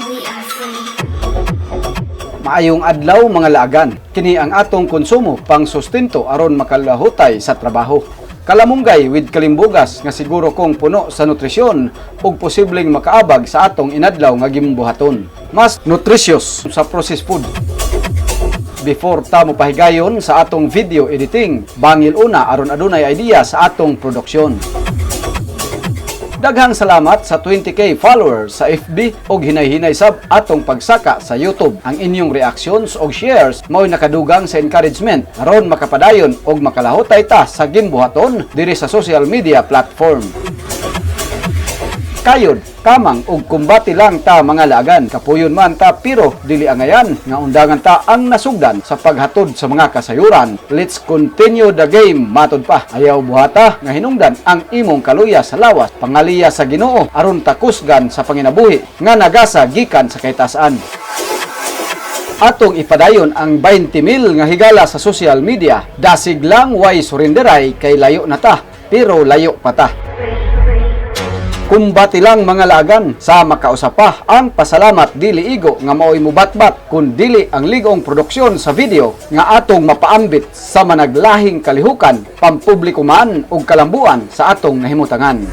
we are free. Maayong adlaw mga laagan, kini ang atong konsumo pang sustento aron makalahutay sa trabaho. Kalamunggay with kalimbugas nga siguro kong puno sa nutrisyon ug posibleng makaabag sa atong inadlaw nga gimbuhaton. Mas nutritious sa processed food. Before ta mo pahigayon sa atong video editing, bangil una aron adunay idea sa atong produksyon. Daghang salamat sa 20k followers sa FB ug hinay-hinay sab atong pagsaka sa YouTube. Ang inyong reactions ug shares mao'y nakadugang sa encouragement aron makapadayon ug makalahutay ta sa gimbuhaton diri sa social media platform. Kayod, kamang ug kumbati lang ta mga laagan. Kapuyon man ta pero dili angayan nga undangan ta ang nasugdan sa paghatod sa mga kasayuran. Let's continue the game matod pa. Ayaw buhata nga hinungdan ang imong kaluya sa lawas, pangaliya sa Ginoo aron takusgan sa panginabuhi nga nagasa gikan sa kaytasan. Atong ipadayon ang 20,000 nga higala sa social media. Dasig lang way surinderay kay layo na ta, pero layo pa ta. Kumbati lang mga lagan sa makausapa ang pasalamat dili igo nga mao'y mubatbat kun dili ang ligong produksyon sa video nga atong mapaambit sa managlahing kalihukan, pampubliko man ug kalambuan sa atong nahimutangan.